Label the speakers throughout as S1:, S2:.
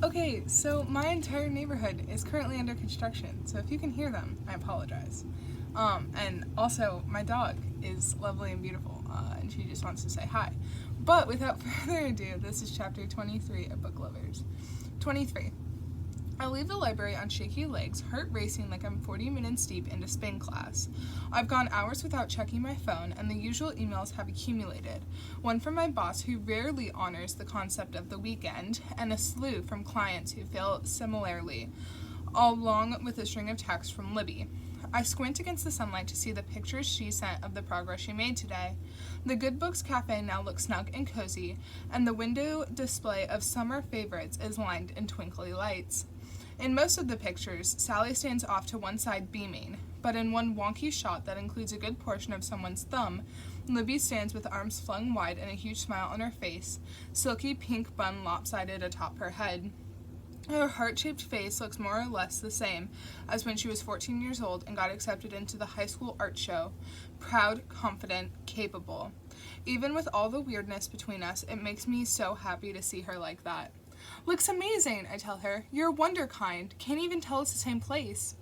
S1: Okay, so my entire neighborhood is currently under construction, so if you can hear them, I apologize. And also, my dog is lovely and beautiful, and she just wants to say hi. But without further ado, this is chapter 23 of Book Lovers. 23. I leave the library on shaky legs, heart racing like I'm 40 minutes deep into spin class. I've gone hours without checking my phone, and the usual emails have accumulated. One from my boss, who rarely honors the concept of the weekend, and a slew from clients who feel similarly, along with a string of texts from Libby. I squint against the sunlight to see the pictures she sent of the progress she made today. The Good Books Cafe now looks snug and cozy, and the window display of summer favorites is lined in twinkly lights. In most of the pictures, Sally stands off to one side beaming, but in one wonky shot that includes a good portion of someone's thumb, Libby stands with arms flung wide and a huge smile on her face, silky pink bun lopsided atop her head. Her heart-shaped face looks more or less the same as when she was 14 years old and got accepted into the high school art show. Proud, confident, capable. Even with all the weirdness between us, it makes me so happy to see her like that. "Looks amazing," I tell her. "You're a wonder kind. Can't even tell it's the same place."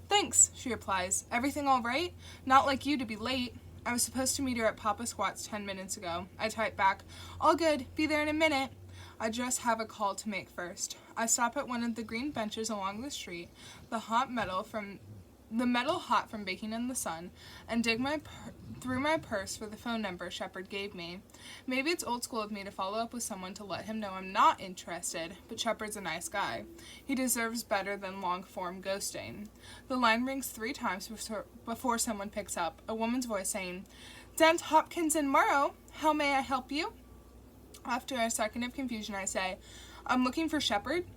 S1: "Thanks," she replies. "Everything all right? Not like you to be late. I was supposed to meet her at Papa Squat's 10 minutes ago." I type back, "All good. Be there in a minute." I just have a call to make first. I stop at one of the green benches along the street, the metal hot from baking in the sun, and dig through my purse for the phone number Shepard gave me. Maybe it's old school of me to follow up with someone to let him know I'm not interested, but Shepard's a nice guy. He deserves better than long-form ghosting. The line rings 3 times before someone picks up, a woman's voice saying, "Dent, Hopkins, and Morrow, how may I help you?" After a second of confusion, I say, "I'm looking for Shepard."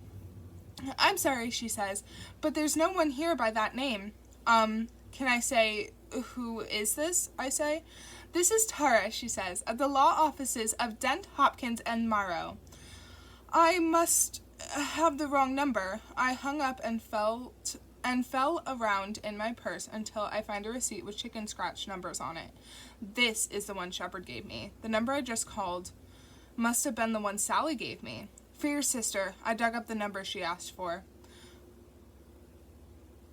S1: "I'm sorry," she says, "but there's no one here by that name." Can I say, "Who is this?" I say. "This is Tara," she says, "at the law offices of Dent, Hopkins, and Morrow." I must have the wrong number. I hung up and fell around in my purse until I find a receipt with chicken scratch numbers on it. This is the one Shepard gave me. The number I just called must have been the one Sally gave me. "For your sister." I dug up the number she asked for.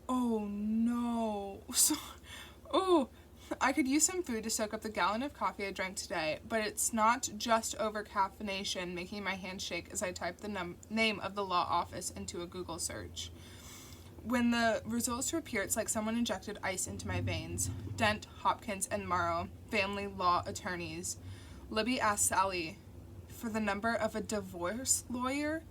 S1: Oh no. I could use some food to soak up the gallon of coffee I drank today, but it's not just over-caffeination making my hands shake as I type the name of the law office into a Google search. When the results appear, it's like someone injected ice into my veins. Dent, Hopkins, and Morrow, family law attorneys. Libby asked Sally for the number of a divorce lawyer.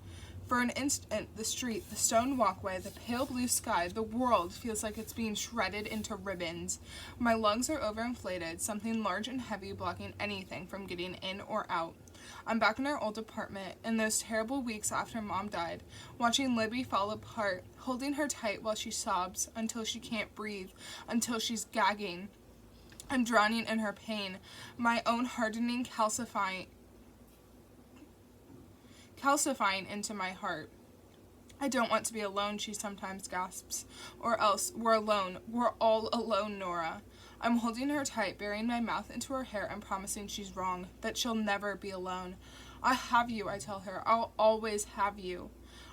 S1: For an instant, the street, the stone walkway, the pale blue sky, the world feels like it's being shredded into ribbons. My lungs are overinflated, something large and heavy blocking anything from getting in or out. I'm back in our old apartment, in those terrible weeks after Mom died, watching Libby fall apart, holding her tight while she sobs, until she can't breathe, until she's gagging. I'm drowning in her pain, my own hardening, calcifying into my heart. "I don't want to be alone," she sometimes gasps. "Or else, we're alone. We're all alone, Nora." I'm holding her tight, burying my mouth into her hair and promising she's wrong, that she'll never be alone. "I have you," I tell her. "I'll always have you."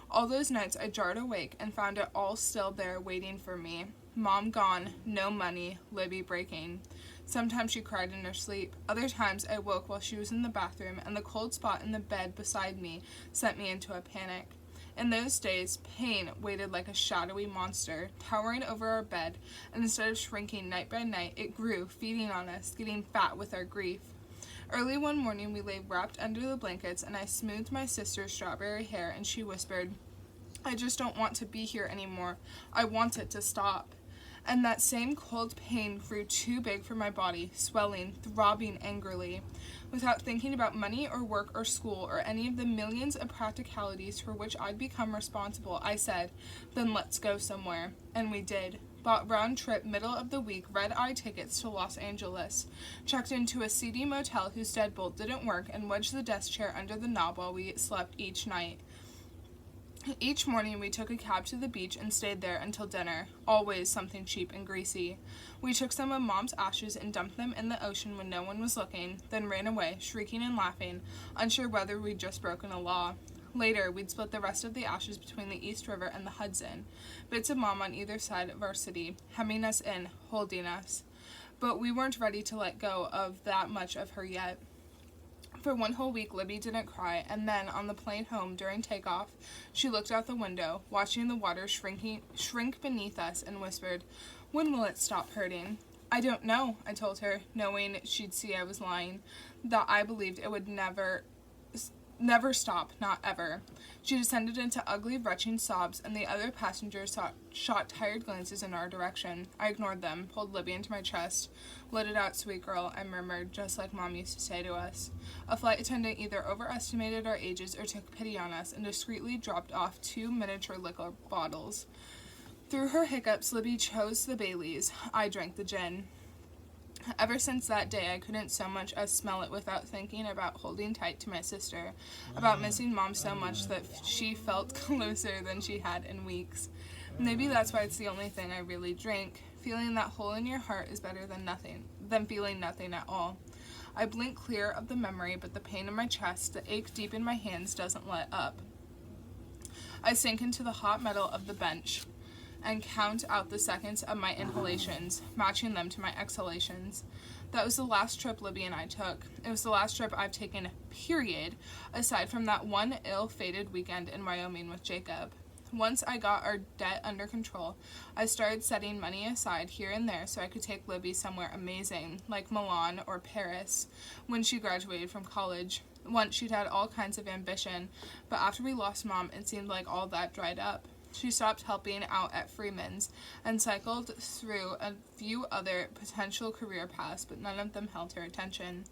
S1: All those nights I jarred awake and found it all still there waiting for me. Mom gone, no money, Libby breaking. Sometimes she cried in her sleep. Other times I woke while she was in the bathroom, and the cold spot in the bed beside me sent me into a panic. In those days, pain waited like a shadowy monster, towering over our bed, and instead of shrinking night by night, it grew, feeding on us, getting fat with our grief. Early one morning, we lay wrapped under the blankets, and I smoothed my sister's strawberry hair, and she whispered, "I just don't want to be here anymore. I want it to stop." And that same cold pain grew too big for my body, swelling, throbbing angrily. Without thinking about money or work or school or any of the millions of practicalities for which I'd become responsible, I said, "Then let's go somewhere." And we did. Bought round-trip, middle-of-the-week, red-eye tickets to Los Angeles, checked into a seedy motel whose deadbolt didn't work, and wedged the desk chair under the knob while we slept each night. Each morning we took a cab to the beach and stayed there until dinner, always something cheap and greasy. We took some of Mom's ashes and dumped them in the ocean when no one was looking, then ran away, shrieking and laughing, unsure whether we'd just broken a law. Later, we'd split the rest of the ashes between the East River and the Hudson, bits of Mom on either side of our city, hemming us in, holding us. But we weren't ready to let go of that much of her yet. For one whole week, Libby didn't cry, and then, on the plane home during takeoff, she looked out the window, watching the water shrink beneath us, and whispered, "When will it stop hurting?" "I don't know," I told her, knowing she'd see I was lying, that I believed it would never stop, not ever. She descended into ugly, retching sobs, and the other passengers shot tired glances in our direction. I ignored them, pulled Libby into my chest. "Let it out, sweet girl," I murmured, just like Mom used to say to us. A flight attendant either overestimated our ages or took pity on us and discreetly dropped off 2 miniature liquor bottles. Through her hiccups, Libby chose the Baileys. I drank the gin. Ever since that day, I couldn't so much as smell it without thinking about holding tight to my sister, about missing Mom so much that she felt closer than she had in weeks. Maybe that's why it's the only thing I really drink. Feeling that hole in your heart is better than feeling nothing at all. I blink clear of the memory, but the pain in my chest, the ache deep in my hands, doesn't let up. I sink into the hot metal of the bench and count out the seconds of my inhalations, matching them to my exhalations. That was the last trip Libby and I took. It was the last trip I've taken, period, aside from that one ill-fated weekend in Wyoming with Jacob. Once I got our debt under control, I started setting money aside here and there so I could take Libby somewhere amazing, like Milan or Paris, when she graduated from college. Once she'd had all kinds of ambition, but after we lost Mom, it seemed like all that dried up. She stopped helping out at Freeman's and cycled through a few other potential career paths, but none of them held her attention.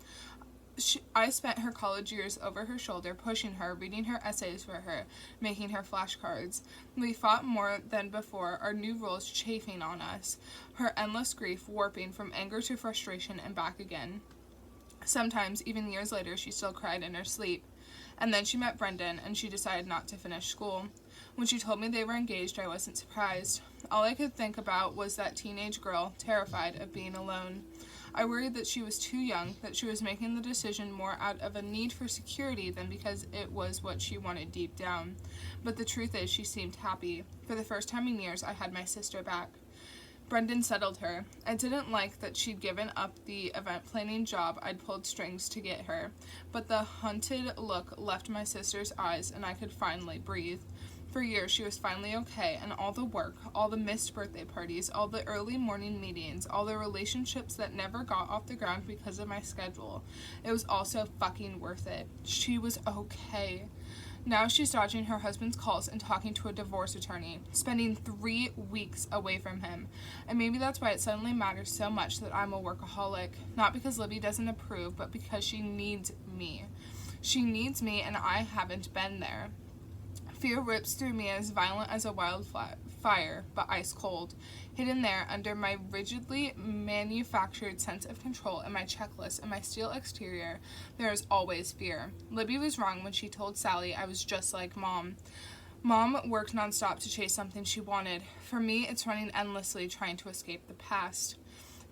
S1: I spent her college years over her shoulder, pushing her, reading her essays for her, making her flashcards. We fought more than before, our new roles chafing on us, her endless grief warping from anger to frustration and back again. Sometimes, even years later, she still cried in her sleep. And then she met Brendan, and she decided not to finish school. When she told me they were engaged, I wasn't surprised. All I could think about was that teenage girl, terrified of being alone. I worried that she was too young, that she was making the decision more out of a need for security than because it was what she wanted deep down. But the truth is, she seemed happy. For the first time in years, I had my sister back. Brendan settled her. I didn't like that she'd given up the event planning job I'd pulled strings to get her, but the hunted look left my sister's eyes and I could finally breathe. For years, she was finally okay, and all the work, all the missed birthday parties, all the early morning meetings, all the relationships that never got off the ground because of my schedule, it was all so fucking worth it. She was okay. Now she's dodging her husband's calls and talking to a divorce attorney, spending 3 weeks away from him. And maybe that's why it suddenly matters so much that I'm a workaholic. Not because Libby doesn't approve, but because she needs me. She needs me, and I haven't been there. Fear rips through me as violent as a wildfire, but ice cold. Hidden there under my rigidly manufactured sense of control and my checklist and my steel exterior, there is always fear. Libby was wrong when she told Sally I was just like Mom. Mom worked nonstop to chase something she wanted. For me, it's running endlessly trying to escape the past.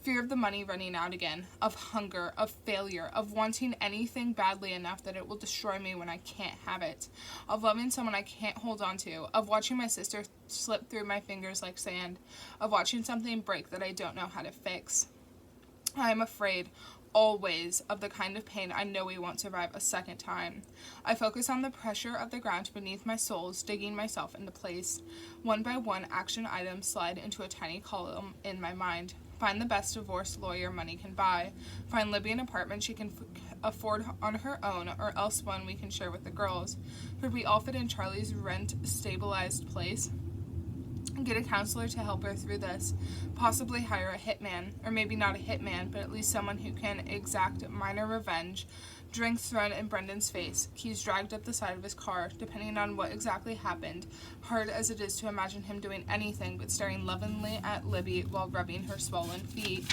S1: Fear of the money running out again, of hunger, of failure, of wanting anything badly enough that it will destroy me when I can't have it, of loving someone I can't hold on to, of watching my sister slip through my fingers like sand, of watching something break that I don't know how to fix. I am afraid, always, of the kind of pain I know we won't survive a second time. I focus on the pressure of the ground beneath my soles, digging myself into place. One by one, action items slide into a tiny column in my mind. Find the best divorce lawyer money can buy. Find Libby an apartment she can afford on her own, or else one we can share with the girls. Could we all fit in Charlie's rent-stabilized place? Get a counselor to help her through this. Possibly hire a hitman, or maybe not a hitman, but at least someone who can exact minor revenge. Drinks thrown in Brendan's face, keys dragged up the side of his car, depending on what exactly happened, hard as it is to imagine him doing anything but staring lovingly at Libby while rubbing her swollen feet.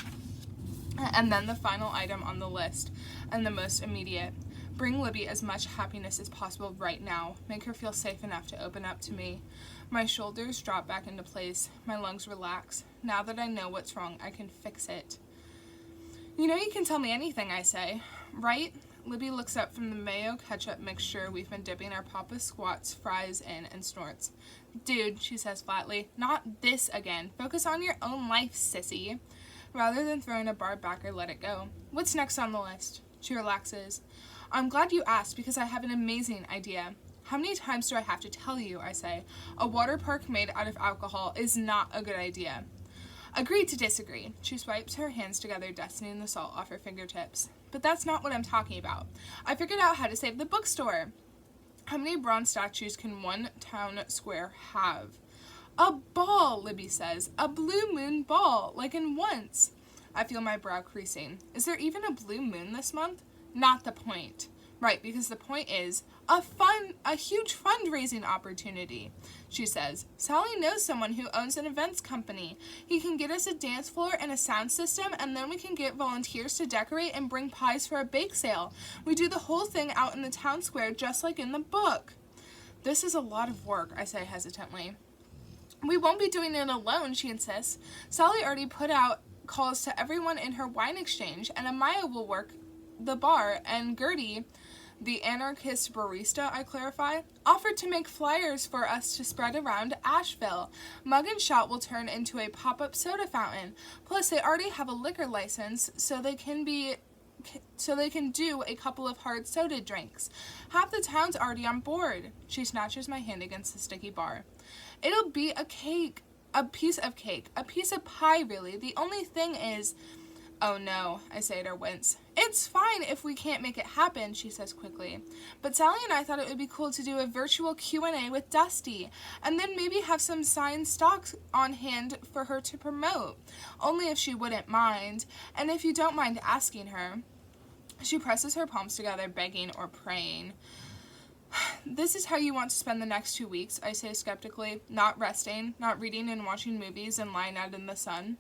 S1: And then the final item on the list, and the most immediate. Bring Libby as much happiness as possible right now. Make her feel safe enough to open up to me. My shoulders drop back into place. My lungs relax. Now that I know what's wrong, I can fix it. You know you can tell me anything, I say, right? Libby looks up from the mayo ketchup mixture we've been dipping our Papa Squats fries in and snorts. Dude, she says flatly, not this again. Focus on your own life, sissy. Rather than throwing a bar back or let it go. What's next on the list? She relaxes. I'm glad you asked because I have an amazing idea. How many times do I have to tell you, I say. A water park made out of alcohol is not a good idea. Agree to disagree. She swipes her hands together, dusting the salt off her fingertips. But that's not what I'm talking about. I figured out how to save the bookstore. How many bronze statues can one town square have? A ball, Libby says. A blue moon ball, like in Once. I feel my brow creasing. Is there even a blue moon this month? Not the point. Right, because the point is a huge fundraising opportunity, she says. Sally knows someone who owns an events company. He can get us a dance floor and a sound system, and then we can get volunteers to decorate and bring pies for a bake sale. We do the whole thing out in the town square, just like in the book. This is a lot of work, I say hesitantly. We won't be doing it alone, she insists. Sally already put out calls to everyone in her wine exchange, and Amaya will work the bar, and Gertie, the anarchist barista, I clarify, offered to make flyers for us to spread around Asheville. Mug and Shout will turn into a pop-up soda fountain. Plus, they already have a liquor license, so they can do a couple of hard soda drinks. Half the town's already on board. She snatches my hand against the sticky bar. It'll be a cake. A piece of cake. A piece of pie, really. The only thing is... Oh no, I say at her wince. It's fine if we can't make it happen, she says quickly. But Sally and I thought it would be cool to do a virtual Q&A with Dusty, and then maybe have some signed stocks on hand for her to promote. Only if she wouldn't mind, and if you don't mind asking her. She presses her palms together, begging or praying. This is how you want to spend the next 2 weeks, I say skeptically, not resting, not reading and watching movies and lying out in the sun.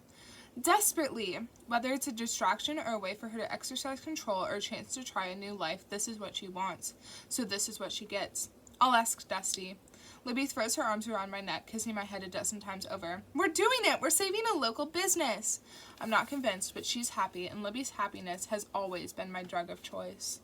S1: Desperately. Whether it's a distraction or a way for her to exercise control or a chance to try a new life, this is what she wants. So this is what she gets. I'll ask Dusty. Libby throws her arms around my neck, kissing my head a dozen times over. We're doing it! We're saving a local business! I'm not convinced, but she's happy, and Libby's happiness has always been my drug of choice.